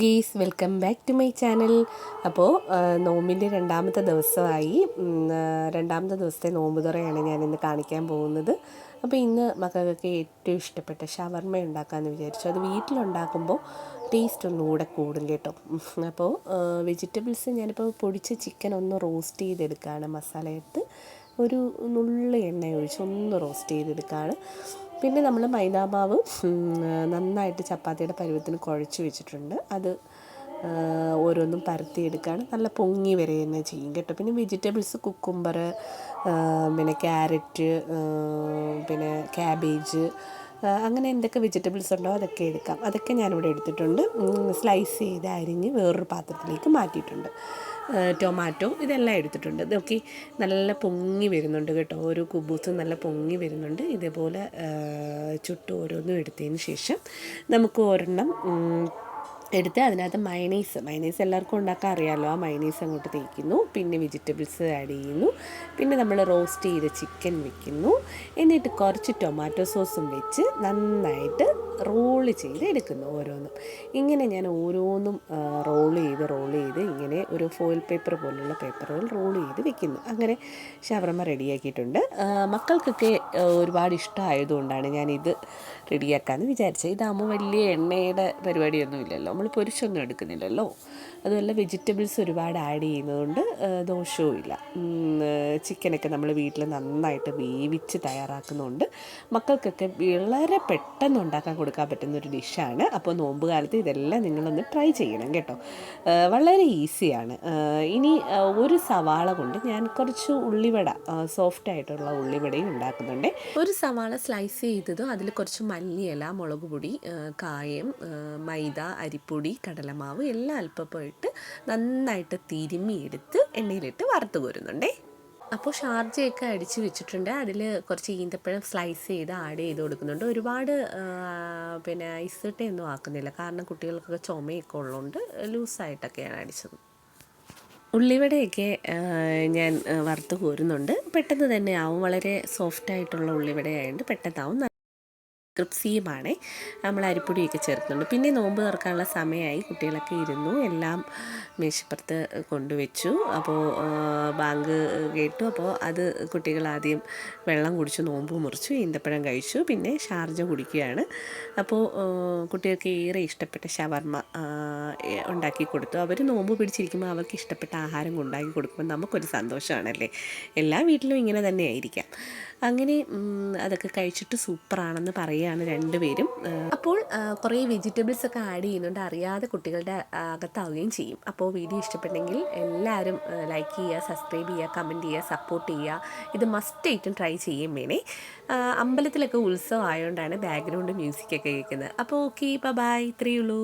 Geese welcome back to my channel. അപ്പോൾ നോമ്പിൻ്റെ രണ്ടാമത്തെ ദിവസമായി. രണ്ടാമത്തെ ദിവസത്തെ നോമ്പ് തുറയാണ് ഞാനിന്ന് കാണിക്കാൻ പോകുന്നത്. അപ്പോൾ ഇന്ന് മക്കൾക്ക് ഏറ്റവും ഇഷ്ടപ്പെട്ട ഷവർമ്മ ഉണ്ടാക്കാമെന്ന് വിചാരിച്ചു. അത് വീട്ടിലുണ്ടാക്കുമ്പോൾ ടേസ്റ്റ് ഒന്നുകൂടെ കൂടും കേട്ടോ. അപ്പോൾ വെജിറ്റബിൾസ് ഞാനിപ്പോൾ പൊടിച്ച ചിക്കൻ ഒന്ന് റോസ്റ്റ് ചെയ്തെടുക്കുകയാണ്. മസാലയിട്ട് ഒരു നുള്ളി എണ്ണ ഒഴിച്ച് ഒന്ന് റോസ്റ്റ് ചെയ്തെടുക്കുകയാണ്. പിന്നെ നമ്മൾ മൈദാമാവ് നന്നായിട്ട് ചപ്പാത്തിയുടെ പരുവത്തിന് കുഴച്ച് വെച്ചിട്ടുണ്ട്. അത് ഓരോന്നും പരത്തിയെടുക്കുകയാണ്. നല്ല പൊങ്ങി വരെ തന്നെ ചെയ്യും കേട്ടോ. പിന്നെ വെജിറ്റബിൾസ് കുക്കുംബർ, പിന്നെ ക്യാരറ്റ്, പിന്നെ ക്യാബേജ്, അങ്ങനെ എന്തൊക്കെ വെജിറ്റബിൾസ് ഉണ്ടോ അതൊക്കെ എടുക്കാം. അതൊക്കെ ഞാനിവിടെ എടുത്തിട്ടുണ്ട്. സ്ലൈസ് ചെയ്ത് അരിഞ്ഞ് വേറൊരു പാത്രത്തിലേക്ക് മാറ്റിയിട്ടുണ്ട്. ടൊമാറ്റോ ഇതെല്ലാം എടുത്തിട്ടുണ്ട്. ഇതൊക്കെ നല്ല പൊങ്ങി വരുന്നുണ്ട് കേട്ടോ. ഓരോ കുബൂസും നല്ല പൊങ്ങി വരുന്നുണ്ട്. ഇതേപോലെ ചുട്ട് ഓരോന്നും എടുത്തതിന് ശേഷം നമുക്ക് ഒരെണ്ണം എടുത്ത് അതിനകത്ത് മയണൈസ് എല്ലാവർക്കും ഉണ്ടാക്കാൻ അറിയാമല്ലോ. ആ മയണൈസ് അങ്ങോട്ട് തേക്കുന്നു. പിന്നെ വെജിറ്റബിൾസ് ആഡ് ചെയ്യുന്നു. പിന്നെ നമ്മൾ റോസ്റ്റ് ചെയ്ത ചിക്കൻ വെക്കുന്നു. എന്നിട്ട് കുറച്ച് ടൊമാറ്റോ സോസും വെച്ച് നന്നായിട്ട് റോൾ ചെയ്ത് എടുക്കുന്നു ഓരോന്നും. ഇങ്ങനെ ഞാൻ ഓരോന്നും റോൾ ചെയ്ത് ഇങ്ങനെ ഒരു ഫോയിൽ പേപ്പർ പോലുള്ള പേപ്പറുകൾ റോൾ ചെയ്ത് വെക്കുന്നു. അങ്ങനെ ഷവർമ്മ റെഡിയാക്കിയിട്ടുണ്ട്. മക്കൾക്കൊക്കെ ഒരുപാട് ഇഷ്ടമായതുകൊണ്ടാണ് ഞാനിത് റെഡിയാക്കാമെന്ന് വിചാരിച്ചത്. ഇതാകുമ്പോൾ വലിയ എണ്ണയുടെ പരിപാടിയൊന്നും ഇല്ലല്ലോ, നമ്മൾ പൊരിച്ചൊന്നും എടുക്കുന്നില്ലല്ലോ. അതുമല്ല വെജിറ്റബിൾസ് ഒരുപാട് ആഡ് ചെയ്യുന്നതുകൊണ്ട് ദോഷവും ഇല്ല. ചിക്കനൊക്കെ നമ്മൾ വീട്ടിൽ നന്നായിട്ട് വേവിച്ച് തയ്യാറാക്കുന്നതുകൊണ്ട് മക്കൾക്കൊക്കെ വളരെ പെട്ടെന്ന് ഉണ്ടാക്കാൻ കൊടുക്കാൻ പറ്റുന്നൊരു ഡിഷാണ്. അപ്പോൾ നോമ്പ് കാലത്ത് ഇതെല്ലാം നിങ്ങളൊന്ന് ട്രൈ ചെയ്യണം കേട്ടോ. വളരെ ഈസിയാണ്. ഇനി ഒരു സവാള കൊണ്ട് ഞാൻ കുറച്ച് ഉള്ളിവട, സോഫ്റ്റായിട്ടുള്ള ഉള്ളിവടയും ഉണ്ടാക്കുന്നുണ്ട്. ഒരു സവാള സ്ലൈസ് ചെയ്തതും അതിൽ കുറച്ച് മല്ലിയില, മുളക് പൊടി, കായം, മൈദ, അരിപ്പൊടി, കടലമാവ് എല്ലാം അല്പം ഇട്ട് നന്നായിട്ട് തിരുമ്മിയെടുത്ത് എണ്ണയിലിട്ട് വറുത്ത് കോരുന്നുണ്ടേ. അപ്പോൾ ഷാർജയൊക്കെ അടിച്ച് വെച്ചിട്ടുണ്ട്. അതിൽ കുറച്ച് ഈന്തപ്പഴം സ്ലൈസ് ചെയ്ത് ആഡ് ചെയ്ത് കൊടുക്കുന്നുണ്ട്. ഒരുപാട് പിന്നെ ഐസിട്ടൊന്നും ആക്കുന്നില്ല, കാരണം കുട്ടികൾക്കൊക്കെ ചുമയൊക്കെ ഉള്ളതുകൊണ്ട് ലൂസായിട്ടൊക്കെയാണ് അടിച്ചത്. ഉള്ളിവടയൊക്കെ ഞാൻ വറുത്ത് കോരുന്നുണ്ട്. പെട്ടെന്ന് തന്നെ ആവും. വളരെ സോഫ്റ്റായിട്ടുള്ള ഉള്ളിവടയായതുകൊണ്ട് പെട്ടെന്നാവും. ക്രിപ്സിയുമാണ്. നമ്മൾ അരിപ്പൊടിയൊക്കെ ചേർക്കുന്നുണ്ട്. പിന്നെ നോമ്പ് തുറക്കാനുള്ള സമയമായി. കുട്ടികളൊക്കെ ഇരുന്നു. എല്ലാം മേശപ്പുറത്ത് കൊണ്ടുവച്ചു. അപ്പോൾ ബാങ്ക് കേട്ടു. അപ്പോൾ അത് കുട്ടികൾ ആദ്യം വെള്ളം കുടിച്ചു, നോമ്പ് മുറിച്ചു, ഈന്തപ്പഴം കഴിച്ചു, പിന്നെ ഷാർജ കുടിക്കുകയാണ്. അപ്പോൾ കുട്ടികൾക്ക് ഏറെ ഇഷ്ടപ്പെട്ട ഷവർമ്മ ഉണ്ടാക്കി കൊടുത്തു. അവർ നോമ്പ് പിടിച്ചിരിക്കുമ്പോൾ അവർക്ക് ഇഷ്ടപ്പെട്ട ആഹാരം ഉണ്ടാക്കി കൊടുക്കുമ്പോൾ നമുക്കൊരു സന്തോഷമാണല്ലേ. എല്ലാ വീട്ടിലും ഇങ്ങനെ തന്നെ ആയിരിക്കാം. അങ്ങനെ അതൊക്കെ കഴിച്ചിട്ട് സൂപ്പറാണെന്ന് പറയുകയാണ് രണ്ടുപേരും. അപ്പോൾ കുറേ വെജിറ്റബിൾസ് ഒക്കെ ആഡ് ചെയ്യുന്നുണ്ട്. അറിയാതെ കുട്ടികളുടെ അകത്താവുകയും ചെയ്യും. അപ്പോൾ വീഡിയോ ഇഷ്ടപ്പെട്ടെങ്കിൽ എല്ലാവരും ലൈക്ക് ചെയ്യുക, സബ്സ്ക്രൈബ് ചെയ്യുക, കമൻറ്റ് ചെയ്യുക, സപ്പോർട്ട് ചെയ്യുക. ഇത് മസ്റ്റായിട്ടും ട്രൈ ചെയ്യും വേണേ. അമ്പലത്തിലൊക്കെ ഉത്സവം ആയതുകൊണ്ടാണ് ബാക്ക്ഗ്രൗണ്ട് മ്യൂസിക്കൊക്കെ കേൾക്കുന്നത്. അപ്പോൾ ഓക്കെ, ബൈ, ഇത്രയേ ഉള്ളൂ.